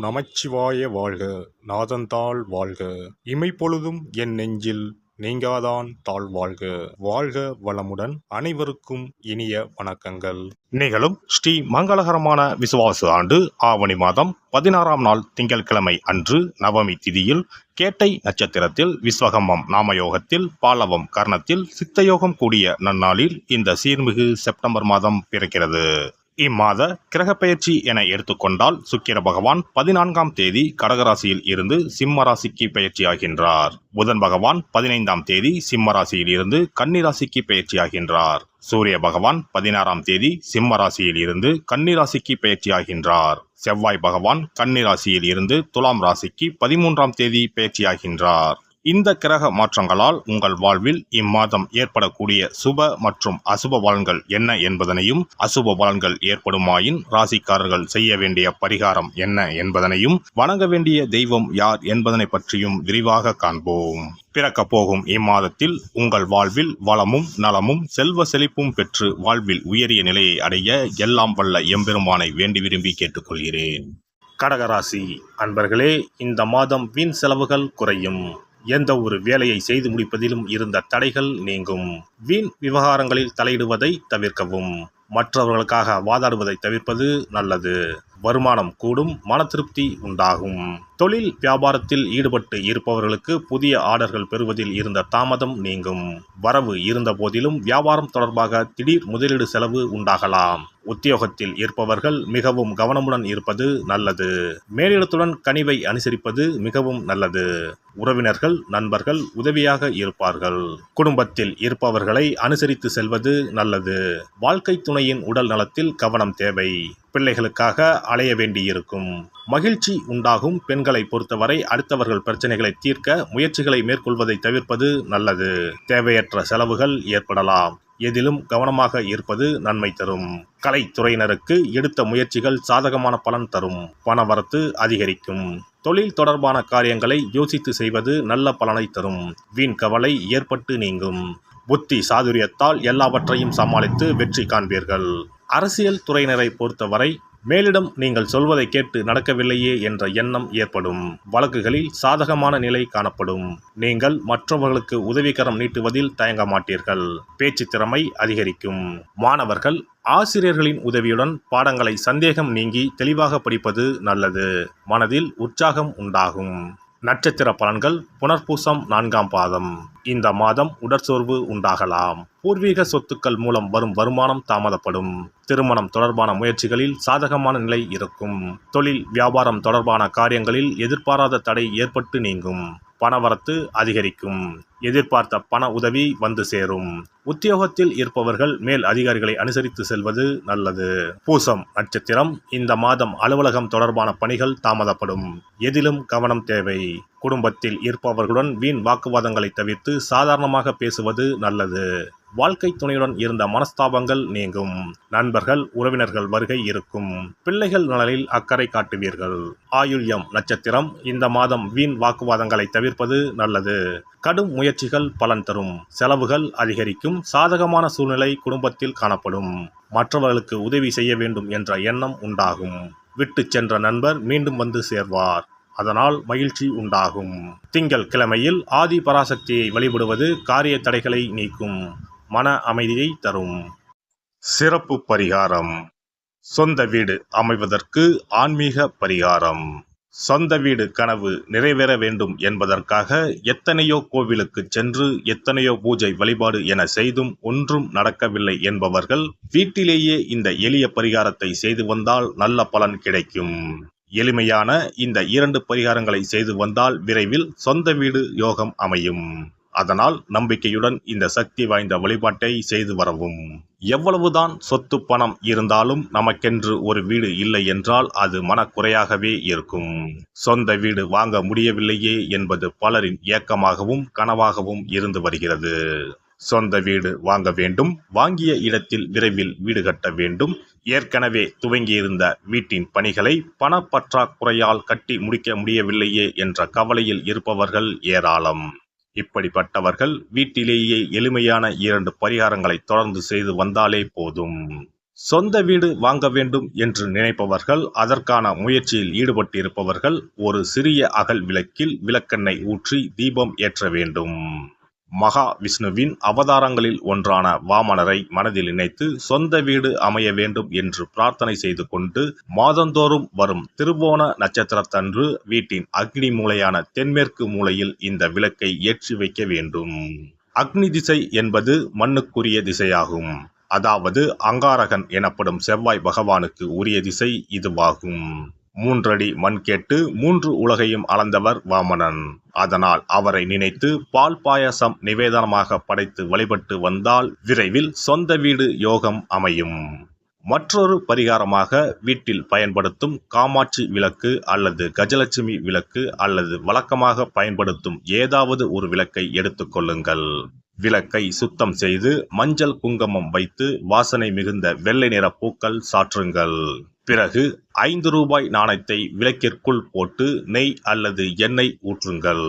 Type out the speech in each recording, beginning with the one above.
நமச்சிவாய வாழ்க. நாதந்தாள் வாழ்க. இமைப்பொழுதும் என் நெஞ்சில் நீங்காதான் தாழ் வாழ்க. வாழ்க வளமுடன். அனைவருக்கும் இனிய வணக்கங்கள். நிகழும் ஸ்ரீ மங்களகரமான விசுவாச ஆண்டு ஆவணி மாதம் 16ஆம் நாள் திங்கட்கிழமை அன்று நவமி திதியில் கேட்டை நட்சத்திரத்தில் விஸ்வகம்பம் நாமயோகத்தில் பாலவம் கர்ணத்தில் சித்தயோகம் கூடிய நன்னாளில் இந்த சீர்மிகு செப்டம்பர் மாதம் பிறக்கிறது. இம்மாத கிரகப்பெயர்ச்சி என எடுத்துக்கொண்டால் சுக்கிர பகவான் 14ஆம் தேதி கடகராசியில் இருந்து சிம்ம ராசிக்கு பயிற்சியாகின்றார். புதன் பகவான் 15ஆம் தேதி சிம்ம ராசியில் இருந்து கன்னி ராசிக்கு பயிற்சியாகின்றார். சூரிய பகவான் 16ஆம் தேதி சிம்ம ராசியில் இருந்து கன்னி ராசிக்கு பயிற்சியாகின்றார். செவ்வாய் பகவான் கன்னி ராசியில் இருந்து துலாம் ராசிக்கு 13ஆம் தேதி பயிற்சியாகின்றார். இந்த கிரக மாற்றங்களால் உங்கள் வாழ்வில் இம்மாதம் ஏற்படக்கூடிய சுப மற்றும் அசுப பலன்கள் என்ன என்பதனையும், அசுப பலன்கள் ஏற்படுமாயின் ராசிக்காரர்கள் செய்ய வேண்டிய பரிகாரம் என்ன என்பதனையும், வணங்க வேண்டிய தெய்வம் யார் என்பதனை பற்றியும் விரிவாக காண்போம். பிறக்க போகும் இம்மாதத்தில் உங்கள் வாழ்வில் வளமும் நலமும் செல்வ செழிப்பும் பெற்று வாழ்வில் உயரிய நிலையை அடைய எல்லாம் வல்ல எம்பெருமானை வேண்டி விரும்பி கேட்டுக்கொள்கிறேன். கடகராசி அன்பர்களே, இந்த மாதம் வீண் செலவுகள் குறையும். எந்த ஒரு வேலையை செய்து முடிப்பதிலும் இருந்த தடைகள் நீங்கும். வீண் விவகாரங்களில் தலையிடுவதை தவிர்க்கவும். மற்றவர்களுக்காக வாதாடுவதை தவிர்ப்பது நல்லது. வருமானம் கூடும், மன திருப்தி உண்டாகும். தொழில் வியாபாரத்தில் ஈடுபட்டு இருப்பவர்களுக்கு புதிய ஆர்டர்கள் பெறுவதில் இருந்த தாமதம் நீங்கும். வரவு இருந்த போதிலும் வியாபாரம் தொடர்பாக திடீர் முதலீடு செலவு உண்டாகலாம். உத்தியோகத்தில் இருப்பவர்கள் மிகவும் கவனமுடன் இருப்பது நல்லது. மேலிடத்துடன் கனிவை அனுசரிப்பது மிகவும் நல்லது. உறவினர்கள் நண்பர்கள் உதவியாக இருப்பார்கள். குடும்பத்தில் இருப்பவர்களை அனுசரித்து செல்வது நல்லது. வாழ்க்கை துணையின் உடல் நலத்தில் கவனம் தேவை. பிள்ளைகளுக்காக அலைய வேண்டியிருக்கும். மகிழ்ச்சி உண்டாகும். பெண்களை பொறுத்தவரை அடுத்தவர்கள் பிரச்சனைகளை தீர்க்க முயற்சிகளை மேற்கொள்வதை தவிர்ப்பது நல்லது. தேவையற்ற செலவுகள் ஏற்படலாம். எதிலும் கவனமாக இருப்பது நன்மை தரும். கலைத்துறையினருக்கு எடுத்த முயற்சிகள் சாதகமான பலன் தரும். பணவரத்து அதிகரிக்கும். தொழில் தொடர்பான காரியங்களை யோசித்து செய்வது நல்ல பலனை தரும். வீண் கவலை ஏற்பட்டு நீங்கும். புத்தி சாதுரியத்தால் எல்லாவற்றையும் சமாளித்து வெற்றி காண்பீர்கள். அரசியல் துறையினரை பொறுத்தவரை மேலிடம் நீங்கள் சொல்வதை கேட்டு நடக்கவில்லையே என்ற எண்ணம் ஏற்படும். வழக்குகளில் சாதகமான நிலை காணப்படும். நீங்கள் மற்றவர்களுக்கு உதவிக்கரம் நீட்டுவதில் தயங்க மாட்டீர்கள். பேச்சு திறமை அதிகரிக்கும். மாணவர்கள் ஆசிரியர்களின் உதவியுடன் பாடங்களை சந்தேகம் நீங்கி தெளிவாக படிப்பது நல்லது. மனதில் உற்சாகம் உண்டாகும். நட்சத்திர பலன்கள் புனர்பூசம் 4ஆம் பாதம். இந்த மாதம் உடற்சோர்வு உண்டாகலாம். பூர்வீக சொத்துக்கள் மூலம் வரும் வருமானம் தாமதப்படும். திருமணம் தொடர்பான முயற்சிகளில் சாதகமான நிலை இருக்கும். தொழில் வியாபாரம் தொடர்பான காரியங்களில் எதிர்பாராத தடை ஏற்பட்டு நீங்கும். பணவரத்து அதிகரிக்கும். எதிர்பார்த்த பண உதவி வந்து சேரும். உத்தியோகத்தில் இருப்பவர்கள் மேல் அதிகாரிகளை அனுசரித்து செல்வது நல்லது. பூசம் நட்சத்திரம். இந்த மாதம் அலுவலகம் தொடர்பான பணிகள் தாமதப்படும். எதிலும் கவனம் தேவை. குடும்பத்தில் இருப்பவர்களுடன் வீண் வாக்குவாதங்களை தவிர்த்து சாதாரணமாக பேசுவது நல்லது. வாழ்க்கை துணையுடன் இருந்த மனஸ்தாபங்கள் நீங்கும். நண்பர்கள் உறவினர்கள் வருகை இருக்கும். பிள்ளைகள் நலனில் அக்கறை காட்டுவீர்கள். ஆயுள்யம் நட்சத்திரம். இந்த மாதம் வீண் வாக்குவாதங்களை தவிர்ப்பது நல்லது. கடும் முயற்சிகள் பலன் தரும். செலவுகள் அதிகரிக்கும். சாதகமான சூழ்நிலை குடும்பத்தில் காணப்படும். மற்றவர்களுக்கு உதவி செய்ய வேண்டும் என்ற எண்ணம் உண்டாகும். விட்டு சென்ற நண்பர் மீண்டும் வந்து சேர்வார். அதனால் மகிழ்ச்சி உண்டாகும். திங்கள் கிழமையில் ஆதி பராசக்தியை வழிபடுவது காரிய தடைகளை நீக்கும். மன அமைதியை தரும். சிறப்பு பரிகாரம். சொந்த வீடு அமைவதற்கு ஆன்மீக பரிகாரம். சொந்த வீடு கனவு நிறைவேற வேண்டும் என்பதற்காக எத்தனையோ கோவிலுக்கு சென்று எத்தனையோ பூஜை வழிபாடு என செய்தும் ஒன்றும் நடக்கவில்லை என்பவர்கள் வீட்டிலேயே இந்த எளிய பரிகாரத்தை செய்து வந்தால் நல்ல பலன் கிடைக்கும். எளிமையான இந்த 2 பரிகாரங்களை செய்து வந்தால் விரைவில் சொந்த வீடு யோகம் அமையும். அதனால் நம்பிக்கையுடன் இந்த சக்தி வாய்ந்த வழிபாட்டை செய்து வரவும். எவ்வளவுதான் சொத்து பணம் இருந்தாலும் நமக்கென்று ஒரு வீடு இல்லை என்றால் அது மனக்குறையாகவே இருக்கும். சொந்த வீடு வாங்க முடியவில்லையே என்பது பலரின் ஏக்கமாகவும் கனவாகவும் இருந்து வருகிறது. சொந்த வீடு வாங்க வேண்டும். வாங்கிய இடத்தில் விரைவில் வீடு கட்ட வேண்டும். ஏற்கனவே துவங்கியிருந்த வீட்டின் பணிகளை பணப்பற்றாக்குறையால் கட்டி முடிக்க முடியவில்லையே என்ற கவலையில் இருப்பவர்கள் ஏராளம். இப்படிப்பட்டவர்கள் வீட்டிலேயே எளிமையான 2 பரிகாரங்களை தொடர்ந்து செய்து வந்தாலே போதும். சொந்த வீடு வாங்க வேண்டும் என்று நினைப்பவர்கள், அதற்கான முயற்சியில் ஈடுபட்டிருப்பவர்கள் ஒரு சிறிய அகல் விளக்கில் விளக்கெண்ணெய் ஊற்றி தீபம் ஏற்ற வேண்டும். மகா விஷ்ணுவின் அவதாரங்களில் ஒன்றான வாமனரை மனதில் நினைத்து சொந்த வீடு அமைய வேண்டும் என்று பிரார்த்தனை செய்து கொண்டு மாதந்தோறும் வரும் திருவோண நட்சத்திரத்தன்று வீட்டின் அக்னி மூலையான தென்மேற்கு மூலையில் இந்த விளக்கை ஏற்றி வைக்க வேண்டும். அக்னி திசை என்பது மண்ணுக்குரிய திசையாகும். அதாவது அங்காரகன் எனப்படும் செவ்வாய் பகவானுக்கு உரிய திசை இதுவாகும். 3 அடி மண் கேட்டு 3 உலகையும் அளந்தவர் வாமனன். அதனால் அவரை நினைத்து பால் பாயசம் நிவேதனமாக படைத்து வழிபட்டு வந்தால் விரைவில் சொந்த வீடு யோகம் அமையும். மற்றொரு பரிகாரமாக வீட்டில் பயன்படுத்தும் காமாட்சி விளக்கு அல்லது கஜலட்சுமி விளக்கு அல்லது வழக்கமாக பயன்படுத்தும் ஏதாவது ஒரு விளக்கை எடுத்துக்கொள்ளுங்கள். விளக்கை சுத்தம் செய்து மஞ்சள் குங்குமம் வைத்து வாசனை மிகுந்த வெள்ளை நிற பூக்கள் சாற்றுங்கள். பிறகு 5 ரூபாய் நாணயத்தை விளக்கிற்குள் போட்டு நெய் அல்லது எண்ணெய் ஊற்றுங்கள்.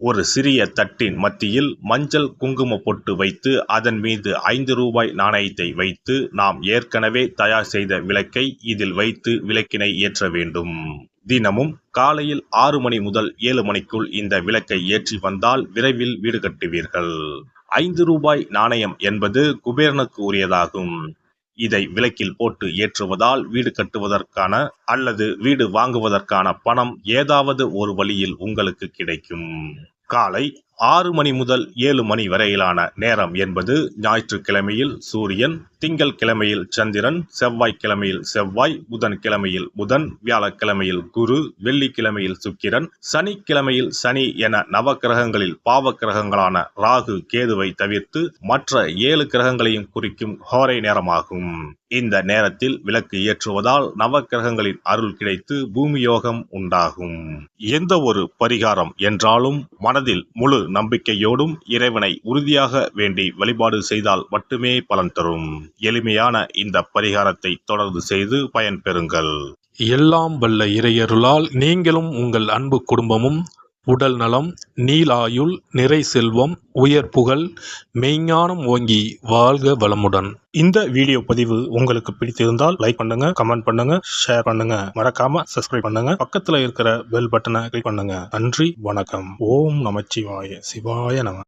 ஒரு சிறிய தட்டின் மத்தியில் மஞ்சள் குங்கும பொட்டு வைத்து அதன் மீது 5 ரூபாய் நாணயத்தை வைத்து நாம் ஏற்கனவே தயார் செய்த விளக்கை இதில் வைத்து விளக்கினை ஏற்ற வேண்டும். தினமும் காலையில் 6 மணி முதல் 7 மணிக்குள் இந்த விளக்கை ஏற்றி வந்தால் விரைவில் வீடு கட்டுவீர்கள். 5 ரூபாய் நாணயம் என்பது குபேரனுக்கு உரியதாகும். இதை விளக்கில் போட்டு ஏற்றுவதால் வீடு கட்டுவதற்கான அல்லது வீடு வாங்குவதற்கான பணம் ஏதாவது ஒரு வழியில் உங்களுக்கு கிடைக்கும். காலை 6 மணி முதல் 7 மணி வரையிலான நேரம் என்பது ஞாயிற்றுக்கிழமையில் சூரியன், திங்கள் கிழமையில் சந்திரன், செவ்வாய் கிழமையில் செவ்வாய், புதன் கிழமையில் புதன், வியாழக்கிழமையில் குரு, வெள்ளிக்கிழமையில் சுக்கிரன், சனிக்கிழமையில் சனி என நவ கிரகங்களில் பாவ கிரகங்களான ராகு கேதுவை தவிர்த்து மற்ற 7 கிரகங்களையும் குறிக்கும் ஹோரை நேரமாகும். இந்த நேரத்தில் விளக்கு ஏற்றுவதால் நவ கிரகங்களின் அருள் கிடைத்து பூமி யோகம் உண்டாகும். எந்த ஒரு பரிகாரம் என்றாலும் மனதில் முழு நம்பிக்கையோடும் இறைவனை உறுதியாக வேண்டி வழிபாடு செய்தால் மட்டுமே பலன் தரும். எளிமையான இந்த பரிகாரத்தை தொடர்ந்து செய்து பயன்பெறுங்கள். எல்லாம் வல்ல இறையருளால் நீங்களும் உங்கள் அன்பு குடும்பமும் உடல் நலம், நீலாயுள், நிறை செல்வம், உயர் புகழ், மெய்ஞானம் ஓங்கி வாழ்க வளமுடன். இந்த வீடியோ பதிவு உங்களுக்கு பிடித்திருந்தால் லைக் பண்ணுங்க, கமெண்ட் பண்ணுங்க, ஷேர் பண்ணுங்க, மறக்காம சப்ஸ்கிரைப் பண்ணுங்க, பக்கத்துல இருக்கிற பெல் பட்டனை கிளிக் பண்ணுங்க. நன்றி, வணக்கம். ஓம் நமச்சிவாய, சிவாய நம.